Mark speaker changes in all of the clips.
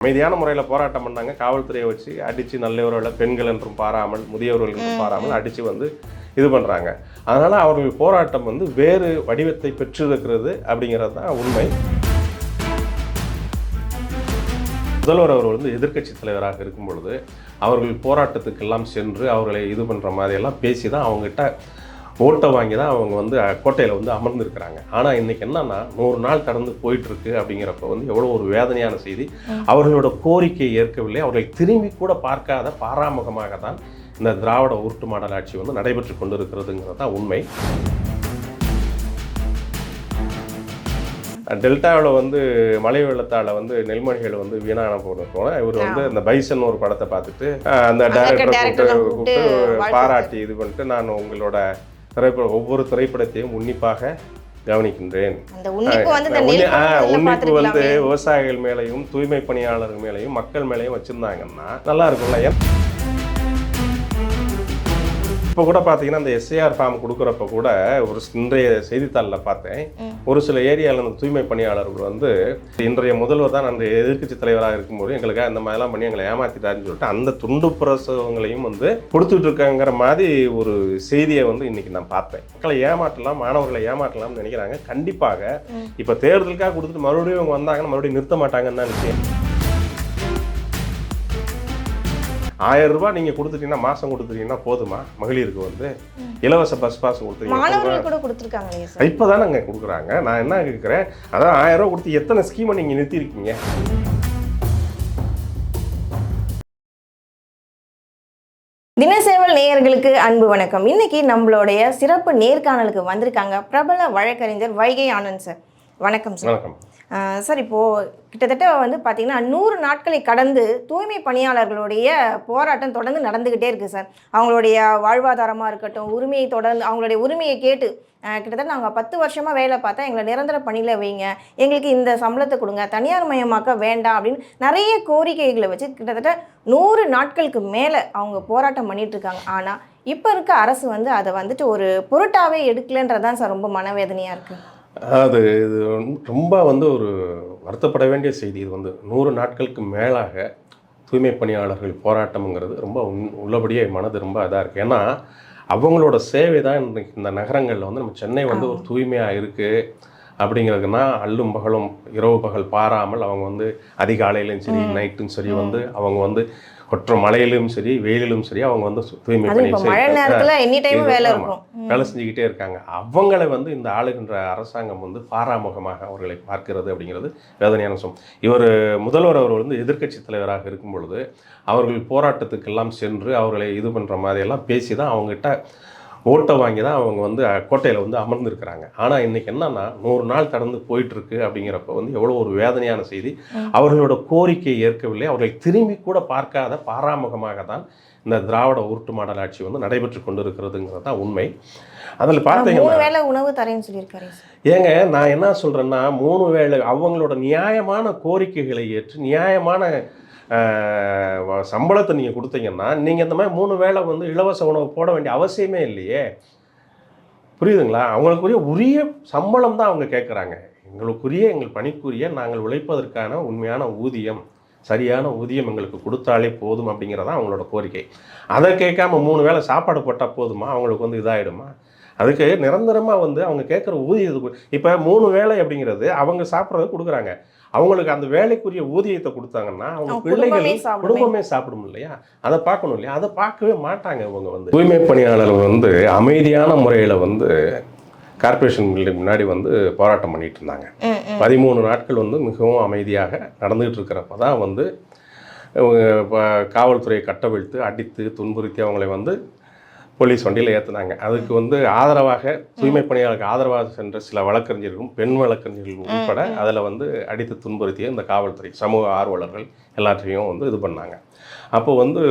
Speaker 1: அமைதியான முறையில் போராட்டம் பண்ணாங்க. காவல்துறையை வச்சு அடித்து நல்லவர்களை பெண்கள் என்றும் பாராமல் முதியவர்கள் என்றும் பாராமல் அடித்து வந்து இது பண்ணுறாங்க. அதனால் அவர்கள் போராட்டம் வந்து வேறு வடிவத்தை பெற்றிருக்கிறது அப்படிங்கிறது தான் உண்மை. முதல்வர் அவர் வந்து எதிர்க்கட்சி தலைவராக இருக்கும் பொழுது அவர்கள் போராட்டத்துக்கெல்லாம் சென்று அவர்களை இது பண்ணுற மாதிரியெல்லாம் பேசி தான் அவங்ககிட்ட ஓட்டை வாங்கி தான் அவங்க வந்து கோட்டையில் வந்து அமர்ந்திருக்கிறாங்க. ஆனால் இன்றைக்கி என்னன்னா 100 நாள் கடந்து போயிட்டுருக்கு அப்படிங்கிறப்ப வந்து எவ்வளோ ஒரு வேதனையான செய்தி. அவர்களோட கோரிக்கையை ஏற்கவில்லை. அவர்களை திரும்பி கூட பார்க்காத பாராமுகமாக தான் இந்த திராவிட உருட்டு மாடல் ஆட்சி வந்து நடைபெற்று கொண்டு இருக்கிறதுங்கிறது தான் உண்மை. டெல்டாவில் வந்து மழை வெள்ளத்தால் வந்து நெல்மணிகள் வந்து வீணான போன இவர் வந்து இந்த பைசன் ஒரு படத்தை பார்த்துட்டு அந்த டைரக்டரை கூப்பிட்டு பாராட்டி இது பண்ணிட்டு, நான் உங்களோட ஒவ்வொரு திரைப்படத்தையும் உன்னிப்பாக கவனிக்கின்றேன். உன்னிப்பு வந்து விவசாயிகள் மேலையும் தூய்மை பணியாளர்கள் மேலையும் மக்கள் மேலையும் வச்சிருந்தாங்கன்னா நல்லா இருக்கும்ல. இப்போ கூட பார்த்தீங்கன்னா அந்த எஸ்ஐஆர் ஃபார்ம் கொடுக்குறப்ப கூட ஒரு இன்றைய செய்தித்தாளில் பார்த்தேன், ஒரு சில ஏரியாவில் அந்த தூய்மை பணியாளர்கள் வந்து இன்றைய முதல்வர் தான் அந்த எதிர்க்கட்சி தலைவராக இருக்கும்போது எங்களுக்காக இந்த மாதிரிலாம் பண்ணி எங்களை ஏமாற்றிட்டாருன்னு சொல்லிட்டு அந்த துண்டு பிரசவங்களையும் வந்து கொடுத்துட்டு இருக்காங்கிற மாதிரி ஒரு செய்தியை வந்து இன்னைக்கு நான் பார்த்தேன். மக்களை ஏமாற்றலாம், மாணவர்களை ஏமாற்றலாம்னு நினைக்கிறாங்க. கண்டிப்பாக இப்போ தேர்தலுக்காக கொடுத்துட்டு மறுபடியும் அவங்க வந்தாங்கன்னா மறுபடியும் நிறுத்த மாட்டாங்கன்னு தான் நினைக்கிறேன். 1000 ரூபாய் நீங்கள் கொடுத்துட்டீங்கன்னா மாதம் கொடுத்துட்டீங்கன்னா போதுமா? மகளிருக்கு வந்து இலவச பஸ் பாஸ் கொடுத்துருக்கீங்க. இப்போ தானே அங்கே கொடுக்குறாங்க. நான் என்ன கேட்குறேன், அதான் 1000 ரூபா கொடுத்து எத்தனை ஸ்கீமை நீங்கள் நிறுத்திருக்கீங்க?
Speaker 2: தினசேவல் நேயர்களுக்கு அன்பு வணக்கம். இன்னைக்கு நம்மளுடைய சிறப்பு நேர்காணலுக்கு வந்திருக்காங்க பிரபல வழக்கறிஞர் வைகை ஆனந்த் சார். வணக்கம் சார்.
Speaker 1: வணக்கம்
Speaker 2: சார். இப்போது கிட்டத்தட்ட வந்து பார்த்திங்கன்னா 100 நாட்களை கடந்து தூய்மை பணியாளர்களுடைய போராட்டம் தொடர்ந்து நடந்துக்கிட்டே இருக்குது சார். அவங்களுடைய வாழ்வாதாரமாக இருக்கட்டும், உரிமையை தொடர்ந்து அவங்களுடைய உரிமையை கேட்டு கிட்டத்தட்ட நாங்கள் 10 வருஷமாக வேலை பார்த்தா எங்களை நிரந்தர பணியில் வைங்க, எங்களுக்கு இந்த சம்பளத்தை கொடுங்க, தனியார் மயமாக்க வேண்டாம் அப்படின்னு நிறைய கோரிக்கைகளை வச்சு கிட்டத்தட்ட 100 நாட்களுக்கு மேலே அவங்க போராட்டம் பண்ணிகிட்ருக்காங்க. ஆனால் இப்போ இருக்க அரசு வந்து அதை வந்துட்டு ஒரு பொருட்டாகவே எடுக்கலைன்றதான் சார் ரொம்ப மனவேதனையாக இருக்குது.
Speaker 1: அது இது ரொம்ப வந்து ஒரு வருத்தப்பட வேண்டிய செய்தி. இது வந்து 100 நாட்களுக்கு மேலாக தூய்மை பணியாளர்கள் போராட்டம்ங்கிறது ரொம்ப உள்ளபடியே மனது ரொம்ப இதாக இருக்குது. ஏன்னா அவங்களோட சேவை தான் இன்றைக்கு இந்த நகரங்களில் வந்து நம்ம சென்னை வந்து ஒரு தூய்மையாக இருக்குது அப்படிங்கிறதுனா அல்லும் பகலும் இரவு பகல் பாராமல் அவங்க வந்து அதிகாலையிலும் சரி நைட்டும் சரி வந்து அவங்க வந்து கொற்ற மழையிலும் சரி வெயிலும் சரி அவங்க வந்து தூய்மை பணி வேலை செஞ்சுக்கிட்டே இருக்காங்க. அவங்களை வந்து இந்த ஆளுகின்ற அரசாங்கம் வந்து பாராமுகமாக அவர்களை பார்க்கிறது அப்படிங்கிறது வேதனையான விஷயம். இவர் முதல்வர் அவர் வந்து எதிர்க்கட்சி தலைவராக இருக்கும் பொழுது அவர்கள் போராட்டத்துக்கெல்லாம் சென்று அவர்களை இது பண்ணுற மாதிரியெல்லாம் பேசி தான் அவங்ககிட்ட ஓட்டை வாங்கி தான் அவங்க வந்து கோட்டையில் வந்து அமர்ந்திருக்கிறாங்க. ஆனால் இன்றைக்கி என்னன்னா 100 நாள் கடந்து போயிட்டுருக்கு அப்படிங்கிறப்ப வந்து எவ்வளோ ஒரு வேதனையான செய்தி. அவர்களோட கோரிக்கையை ஏற்கவில்லை. அவர்களை திரும்பி கூட பார்க்காத பாராமுகமாக தான் இந்த திராவிட உருட்டு மாடல் ஆட்சி வந்து நடைபெற்று கொண்டு இருக்கிறதுங்கிறது தான் உண்மை. அதில் பார்த்தீங்கன்னா
Speaker 2: உணவு தரேன்னு சொல்லியிருக்காரு.
Speaker 1: ஏங்க நான் என்ன சொல்கிறேன்னா 3 வேளை அவங்களோட நியாயமான கோரிக்கைகளை ஏற்று நியாயமான சம்பளத்தை நீங்கள் கொடுத்தீங்கன்னா நீங்கள் இந்த மாதிரி 3 வேளை வந்து இலவச உணவு போட வேண்டிய அவசியமே இல்லையே. புரியுதுங்களா? அவங்களுக்குரிய உரிய சம்பளம் தான் அவங்க கேட்குறாங்க. எங்கள் பணிக்குரிய நாங்கள் உழைப்பதற்கான உண்மையான ஊதியம், சரியான ஊதியம் எங்களுக்கு கொடுத்தாலே போதும் அப்படிங்கிறதான் அவங்களோட கோரிக்கை. அதை கேட்காம 3 வேளை சாப்பாடு போட்டால் போதுமா? அவங்களுக்கு வந்து இதாகிடுமா? அதுக்கு நிரந்தரமாக வந்து அவங்க கேட்குற ஊதியத்துக்கு இப்போ 3 வேளை அப்படிங்கிறது அவங்க சாப்பிட்றது கொடுக்குறாங்க. அவங்களுக்கு அந்த வேலைக்குரிய ஊதியத்தை கொடுத்தாங்கன்னா அவங்க பிள்ளைகள் குடும்பமே சாப்பிடும் இல்லையா? அதை பார்க்கணும் இல்லையா? அதை பார்க்கவே மாட்டாங்க. இவங்க வந்து தூய்மை பணியாளர்கள் வந்து அமைதியான முறையில் வந்து கார்பரேஷன் முன்னாடி வந்து போராட்டம் பண்ணிட்டு இருந்தாங்க. 13 நாட்கள் வந்து மிகவும் அமைதியாக நடந்துகிட்டு இருக்கிறப்ப தான் வந்து காவல்துறையை கட்டவிழ்த்து அடித்து துன்புறுத்தி அவங்களை வந்து போலீஸ் வண்டியில் ஏற்றுனாங்க. அதுக்கு வந்து ஆதரவாக தூய்மை பணியாளருக்கு ஆதரவாக சென்ற சில வழக்கறிஞர்களும் பெண் வழக்கறிஞர்கள் உட்பட அதில் வந்து அடித்து துன்புறுத்திய இந்த காவல்துறை சமூக ஆர்வலர்கள் எல்லாத்தையும் வந்து இது பண்ணாங்க. அப்போ வந்து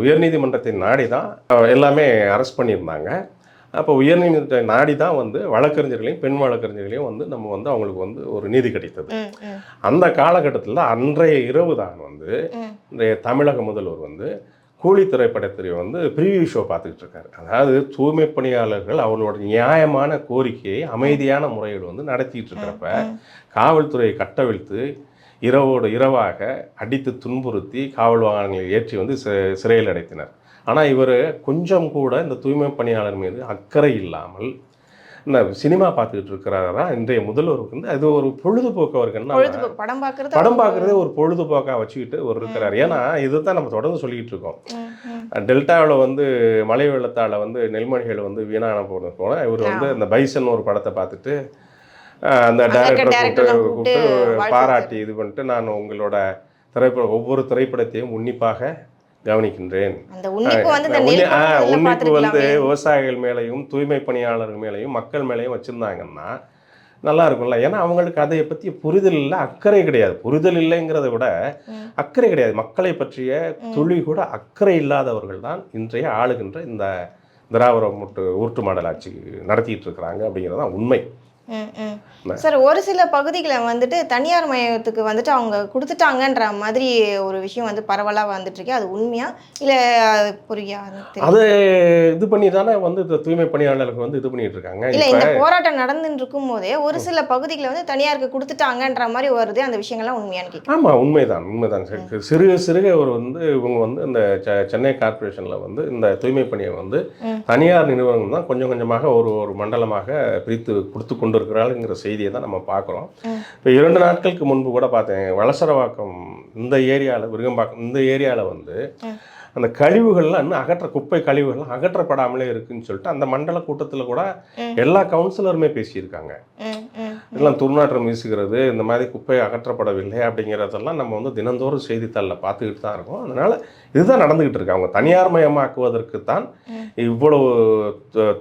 Speaker 1: உயர்நீதிமன்றத்தை நாடி தான் எல்லாமே அரெஸ்ட் பண்ணியிருந்தாங்க. அப்போ உயர்நீதிமன்றத்தை நாடி தான் வந்து வழக்கறிஞர்களையும் பெண் வழக்கறிஞர்களையும் வந்து நம்ம வந்து அவங்களுக்கு வந்து ஒரு நீதி கிடைத்தது. அந்த காலகட்டத்தில் அன்றைய இரவு தான் வந்து இன்றைய தமிழக முதல்வர் வந்து கூலி திரைப்படத்துறை வந்து ப்ரீவியூ ஷோ பார்த்துக்கிட்டு இருக்காரு. அதாவது தூய்மை பணியாளர்கள் அவர்களோட நியாயமான கோரிக்கையை அமைதியான முறையில் வந்து நடத்திட்டு இருக்கிறப்ப காவல்துறையை கட்டவிழ்த்து இரவோடு இரவாக அடித்து துன்புறுத்தி காவல் வாகனங்களில் ஏற்றி வந்து சிறையில் அடைத்தினர். ஆனால் இவர் கொஞ்சம் கூட இந்த தூய்மை பணியாளர் மீது அக்கறை இல்லாமல் இந்த சினிமா பார்த்துக்கிட்டு இருக்கிறாரா இன்றைய முதல்வருக்கு வந்து அது ஒரு பொழுதுபோக்கு அவருக்கு என்ன படம் பார்க்குறதே ஒரு பொழுதுபோக்காக வச்சுக்கிட்டு ஒரு இருக்கிறார். ஏன்னா இதுதான் நம்ம தொடர்ந்து சொல்லிக்கிட்டு இருக்கோம். டெல்டாவில் வந்து மழை வெள்ளத்தால் வந்து நெல்மணிகள் வந்து வீணான போன இவர் வந்து இந்த பைசன் ஒரு படத்தை பார்த்துட்டு அந்த டைரக்டரை கூப்பிட்டு பாராட்டி இது பண்ணிட்டு நான் உங்களோட ஒவ்வொரு திரைப்படத்தையும் உன்னிப்பாக கவனிக்கின்றேன். உன்னிப்பு வந்து விவசாயிகள் மேலையும் தூய்மை பணியாளர்கள் மேலையும் மக்கள் மேலையும் வச்சுருந்தாங்கன்னா நல்லா இருக்கும்ல. ஏன்னா அவங்களுக்கு அதை பற்றி புரிதல் இல்லை, அக்கறை கிடையாது. புரிதல் இல்லைங்கிறத விட அக்கறை கிடையாது. மக்களை பற்றிய துளி கூட அக்கறை இல்லாதவர்கள் தான் இன்றைய ஆளுகின்ற இந்த திராவிட ஊற்று மாடல் ஆட்சி நடத்திட்டு இருக்கிறாங்க அப்படிங்கிறது தான் உண்மை.
Speaker 2: சார், ஒரு சில பகுதிகளை வந்துட்டு தனியார் மயத்துக்கு வந்துட்டு அவங்க கொடுத்துட்டாங்கன்ற மாதிரி ஒரு விஷயம் வந்து பரவலாக வந்துட்டு இருக்கு. அது உண்மையா இல்லை புரியா?
Speaker 1: அது இது பண்ணி தானே வந்து இந்த தூய்மை பணியாளர்களுக்கு வந்து இது பண்ணிட்டு இருக்காங்க.
Speaker 2: இல்லை, இந்த போராட்டம் நடந்துட்டு இருக்கும் போதே ஒரு சில பகுதிகளை வந்து தனியாருக்கு கொடுத்துட்டாங்கன்ற மாதிரி வருது. அந்த விஷயங்கள்லாம் உண்மையான்னு கேட்குறேன்.
Speaker 1: ஆமாம், உண்மைதான். சிறுக சிறுக வந்து இவங்க வந்து இந்த சென்னை கார்பரேஷனில் வந்து இந்த தூய்மை பணியை வந்து தனியார் நிறுவனம் தான் கொஞ்சம் கொஞ்சமாக ஒரு மண்டலமாக பிரித்து கொடுத்து கொண்டு இருக்கிறாளுங்கிற செய்தியை தான் நம்ம பார்க்குறோம். இப்போ 2 நாட்களுக்கு முன்பு கூட பார்த்தேன், வளசரவாக்கம் இந்த ஏரியாவில், விருகம்பாக்கம் இந்த ஏரியாவில் வந்து அந்த கழிவுகள்லாம் இன்னும் குப்பை கழிவுகள்லாம் அகற்றப்படாமலே இருக்குன்னு சொல்லிட்டு அந்த மண்டல கூட்டத்தில் கூட எல்லா கவுன்சிலருமே பேசியிருக்காங்க. எல்லாம் துர்நாற்றம் வீசுகிறது, இந்த மாதிரி குப்பை அகற்றப்படவில்லை அப்படிங்கிறதெல்லாம் நம்ம வந்து தினந்தோறும் செய்தித்தாளில் பார்த்துக்கிட்டு தான் இருக்கோம். அதனால் இதுதான் நடந்துக்கிட்டு இருக்கு. அவங்க தனியார் மயமாக்குவதற்கு தான் இவ்வளவு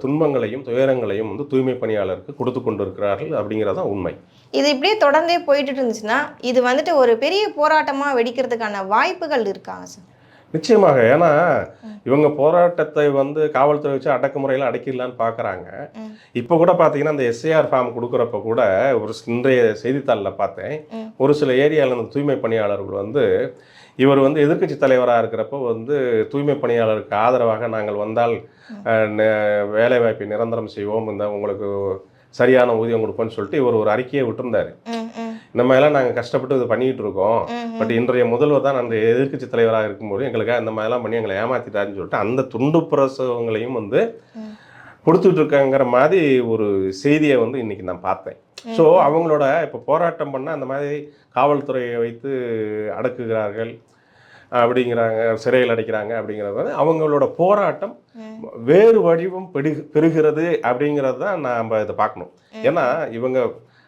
Speaker 1: துன்பங்களையும் துயரங்களையும் வந்து தூய்மை பணியாளருக்கு கொடுத்து கொண்டு இருக்கிறார்கள் அப்படிங்கிறதான் உண்மை.
Speaker 2: இது இப்படியே தொடர்ந்தே போயிட்டு இருந்துச்சுன்னா இது வந்துட்டு ஒரு பெரிய போராட்டமாக வெடிக்கிறதுக்கான வாய்ப்புகள் இருக்காங்க சார்?
Speaker 1: நிச்சயமாக. ஏன்னா இவங்க போராட்டத்தை வந்து காவல்துறை வச்சு அடக்குமுறையில் அடக்கிடலான்னு பார்க்குறாங்க. இப்போ கூட பார்த்தீங்கன்னா இந்த எஸ்ஐஆர் ஃபார்ம் கொடுக்குறப்ப கூட ஒரு இன்றைய செய்தித்தாளில் பார்த்தேன், ஒரு சில ஏரியாவில் இந்த தூய்மை பணியாளர்கள் வந்து இவர் வந்து எதிர்க்கட்சி தலைவராக இருக்கிறப்போ வந்து தூய்மை பணியாளருக்கு ஆதரவாக நாங்கள் வந்தால் வேலைவாய்ப்பை நிரந்தரம் செய்வோம், இந்த உங்களுக்கு சரியான ஊதியம் கொடுப்போம்னு சொல்லிட்டு இவர் ஒரு அறிக்கையை விட்டுருந்தாரு. இந்த மாதிரிலாம் நாங்கள் கஷ்டப்பட்டு இது பண்ணிக்கிட்டு இருக்கோம், பட் இன்றைய முதல்வர் தான் அந்த எதிர்க்கட்சி தலைவராக இருக்கும்போது எங்களுக்காக இந்த மாதிரிலாம் பண்ணி எங்களை ஏமாற்றிட்டாருன்னு சொல்லிட்டு அந்த துண்டு பிரசவங்களையும் வந்து கொடுத்துட்டு இருக்காங்கிற மாதிரி ஒரு செய்தியை வந்து இன்னைக்கு நான் பார்த்தேன். ஸோ அவங்களோட இப்போ போராட்டம் பண்ண அந்த மாதிரி காவல்துறையை வைத்து அடக்குகிறார்கள் அப்படிங்கிறாங்க, சிறையில் அடைக்கிறாங்க அப்படிங்கிறது வந்து அவங்களோட போராட்டம் வேறு வடிவம் பெறுகிறது அப்படிங்கிறது தான் நாம் இதை பார்க்கணும். ஏன்னா இவங்க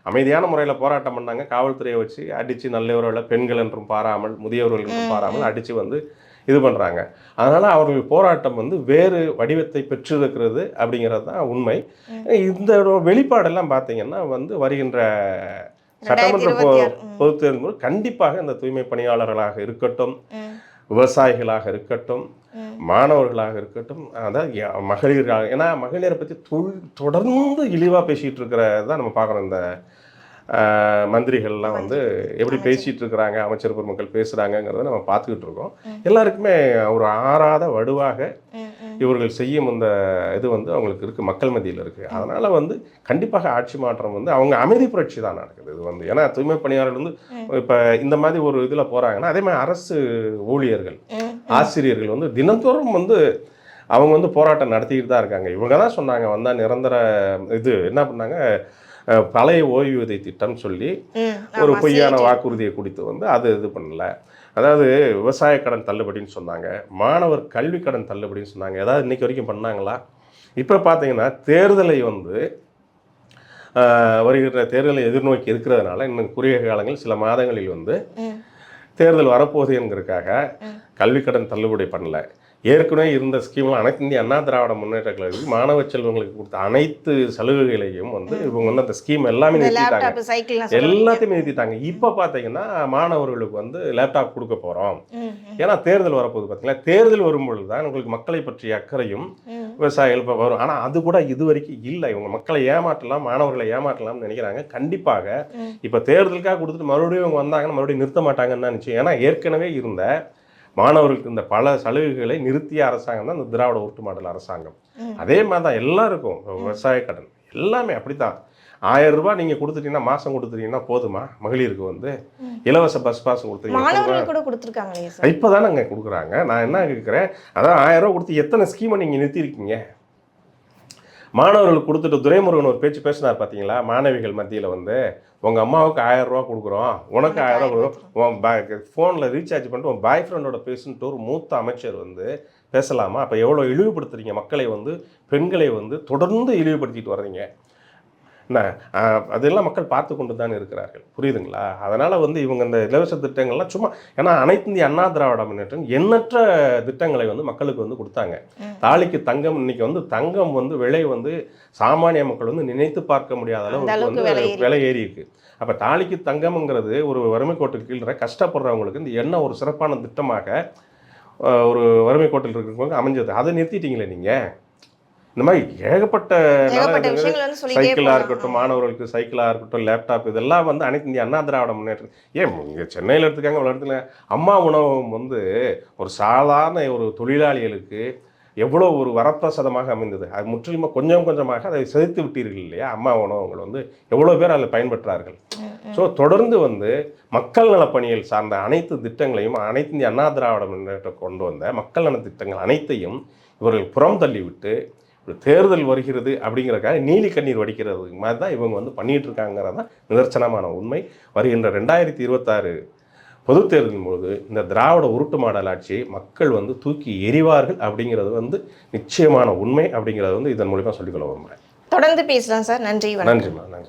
Speaker 1: அமைதியான முறையில் போராட்டம் பண்ணாங்க, காவல்துறையை வச்சு அடித்து நல்லவர்களை பெண்கள் என்றும் பாராமல் முதியவர்கள் என்றும் பாராமல் அடித்து வந்து இது பண்ணுறாங்க. அதனால் அவர்கள் போராட்டம் வந்து வேறு வடிவத்தை பெற்றிருக்கிறது அப்படிங்கிறது தான் உண்மை. இந்த வெளிப்பாடெல்லாம் பார்த்தீங்கன்னா வந்து வருகின்ற சட்டமன்ற பொதுத் தேர்தல் கண்டிப்பாக இந்த தூய்மை பணியாளர்களாக இருக்கட்டும், விவசாயிகளாக இருக்கட்டும், மாணவர்களாக இருக்கட்டும், அதாவது மகளிராக, ஏன்னா மகளிரை பற்றி தொடர்ந்து இழிவாக பேசிகிட்டு இருக்கிறதான் நம்ம பார்க்குறோம். இந்த மந்திரிகள்லாம் வந்து எப்படி பேசிகிட்டு இருக்கிறாங்க, அமைச்சர் பெருமக்கள் பேசுகிறாங்கங்கிறத நம்ம பார்த்துக்கிட்டு இருக்கோம். எல்லாருக்குமே ஒரு ஆறாத வடுவாக இவர்கள் செய்யும் இந்த இது வந்து அவங்களுக்கு இருக்குது, மக்கள் மத்தியில் இருக்குது. அதனால் வந்து கண்டிப்பாக ஆட்சி மாற்றம் வந்து அவங்க அமைதி புரட்சி தான் நடக்குது. இது வந்து ஏன்னா தூய்மை பணியாளர்கள் வந்து இப்போ இந்த மாதிரி ஒரு இதில் போகிறாங்கன்னா, அதே மாதிரி அரசு ஊழியர்கள் ஆசிரியர்கள் வந்து தினந்தோறும் வந்து அவங்க வந்து போராட்டம் நடத்திக்கிட்டு தான் இருக்காங்க. இவங்க தான் சொன்னாங்க வந்தால் நிரந்தர இது என்ன பண்ணாங்க, பழைய ஓய்வூதிய திட்டம் சொல்லி ஒரு பொய்யான வாக்குறுதியை கொடுத்து வந்து அது இது பண்ணல. அதாவது விவசாய கடன் தள்ளுபடின்னு சொன்னாங்க, மாணவர் கல்வி கடன் தள்ளுபடின்னு சொன்னாங்க. ஏதாவது இன்னைக்கு வரைக்கும் பண்ணாங்களா? இப்போ பார்த்தீங்கன்னா தேர்தலை வந்து வருகிற தேர்தலை எதிர்நோக்கி இருக்கிறதுனால இன்னும் குறுகிய காலங்கள் சில மாதங்களில் வந்து தேர்தல் வரப்போகுது என்கிறதுக்காக கல்வி கடன் தள்ளுபடி பண்ணல. ஏற்கனவே இருந்த ஸ்கீம் அனைத்து இந்திய அண்ணா திராவிட முன்னேற்ற கழகத்துக்கு மாணவ செல்வங்களுக்கு கொடுத்த அனைத்து சலுகைகளையும் வந்து இவங்க வந்து அந்த ஸ்கீம் எல்லாமே நிறுத்திட்டாங்க, எல்லாத்தையும் நிறுத்திட்டாங்க. இப்போ பார்த்தீங்கன்னா மாணவர்களுக்கு வந்து லேப்டாப் கொடுக்க போகிறோம், ஏன்னா தேர்தல் வரப்போகுது. பார்த்தீங்கன்னா தேர்தல் வரும்பொழுது தான் உங்களுக்கு மக்களை பற்றிய அக்கறையும் விவசாயிகள் இப்போ வரும். ஆனால் அது கூட இது வரைக்கும் இல்லை. இவங்க மக்களை ஏமாற்றலாம், மாணவர்களை ஏமாற்றலாம்னு நினைக்கிறாங்க. கண்டிப்பாக இப்போ தேர்தலுக்காக கொடுத்துட்டு மறுபடியும் இவங்க வந்தாங்கன்னா மறுபடியும் நிறுத்த மாட்டாங்கன்னு தான் நிச்சயம். ஏன்னா ஏற்கனவே இருந்த மாணவர்களுக்கு இந்த பல சலுகைகளை நிறுத்திய அரசாங்கம் தான் இந்த திராவிட ஊட்டு மாடல் அரசாங்கம். அதே மாதிரி தான் எல்லாருக்கும் விவசாய கடன் எல்லாமே அப்படித்தான். 1000 ரூபாய் நீங்கள் கொடுத்துட்டீங்கன்னா மாதம் கொடுத்துட்டீங்கன்னா போதுமா? மகளிருக்கு வந்து இலவச பஸ் பாஸ் கொடுத்துருக்கீங்க.
Speaker 2: மாணவர்கள் கூட கொடுத்துருக்காங்களே சார்.
Speaker 1: இப்போ தானே கொடுக்குறாங்க. நான் என்ன கேட்குறேன், அதான் 1000 ரூபா கொடுத்து எத்தனை ஸ்கீமை நீங்கள் நிறுத்தியிருக்கீங்க? மாணவர்களுக்கு கொடுத்துட்டு துரைமுருகன் ஒரு பேச்சு பேசினார் பார்த்தீங்களா? மாணவிகள் மத்தியில் வந்து உங்கள் அம்மாவுக்கு 1000 ரூபா கொடுக்குறோம், உனக்கு 1000 ரூபா கொடுக்குறோம், உன் ஃபோனில் ரீசார்ஜ் பண்ணிட்டு உன் பாய் ஃப்ரெண்டோட பேசுன்ட்டு ஒரு மூத்த அமைச்சர் வந்து பேசலாமா? அப்போ எவ்வளோ இழிவுபடுத்துறீங்க மக்களை வந்து, பெண்களை வந்து தொடர்ந்து இழிவுபடுத்திட்டு வர்றீங்க. என்ன அதெல்லாம் மக்கள் பார்த்து கொண்டு தான் இருக்கிறார்கள், புரியுதுங்களா? அதனால் வந்து இவங்க இந்த இலவச திட்டங்கள்லாம் சும்மா, ஏன்னா அனைத்து இந்திய அண்ணா திராவிட முன்னேற்றம் எண்ணற்ற திட்டங்களை வந்து மக்களுக்கு வந்து கொடுத்தாங்க. தாலிக்கு தங்கம், இன்னைக்கு வந்து தங்கம் வந்து விலை வந்து சாமானிய மக்கள் வந்து நினைத்து பார்க்க முடியாத அளவுக்கு வந்து விலை ஏறி இருக்கு. அப்போ தாலிக்கு தங்கம்ங்கிறது ஒரு வறுமை கோட்டுக்கு கீழே கஷ்டப்படுறவங்களுக்கு இந்த எண்ணெய் ஒரு சிறப்பான திட்டமாக ஒரு வறுமை கோட்டில் இருக்கிறவங்க அமைஞ்சது. அதை நிறுத்திட்டீங்களே நீங்கள். இந்த மாதிரி ஏகப்பட்ட சைக்கிளாக இருக்கட்டும், மாணவர்களுக்கு சைக்கிளாக இருக்கட்டும், லேப்டாப், இதெல்லாம் வந்து அனைத்து இந்திய அண்ணா திராவிட முன்னேற்றம். ஏன் இங்கே சென்னையில் எடுத்துக்காங்க, இவ்வளோ இடத்துல அம்மா உணவகம் வந்து ஒரு சாதாரண ஒரு தொழிலாளிகளுக்கு எவ்வளோ ஒரு வரப்பிரசாதமாக அமைந்தது. அது முற்றிலுமாக கொஞ்சம் கொஞ்சமாக அதை செலுத்தி விட்டீர்கள் இல்லையா? அம்மா உணவகங்கள் வந்து எவ்வளோ பேர் அதில் பயன்பெற்றார்கள். ஸோ தொடர்ந்து வந்து மக்கள் நலப்பணிகள் சார்ந்த அனைத்து திட்டங்களையும் அனைத்து இந்திய அண்ணா திராவிட முன்னேற்றம் கொண்டு வந்த மக்கள் நல திட்டங்கள் அனைத்தையும் இவர்கள் புறம் தள்ளிவிட்டு தேர்தல் வருகிறது அப்படிங்கிறதுக்காக நீலி கண்ணீர் வடிக்கிறது மாதிரி தான் இவங்க வந்து பண்ணிகிட்டு இருக்காங்கிறது தான் நிதர்சனமான உண்மை. வருகின்ற 2026 பொது தேர்தலின் போது இந்த திராவிட உருட்டு மாடல் ஆட்சியை மக்கள் வந்து தூக்கி எறிவார்கள் அப்படிங்கிறது வந்து நிச்சயமான உண்மை. அப்படிங்கிறது வந்து இதன் மூலிமா சொல்லிக்கொள்ள விரும்புகிறேன்.
Speaker 2: தொடர்ந்து பேசலாம் சார். நன்றி.
Speaker 1: நன்றிம்மா. நன்றி.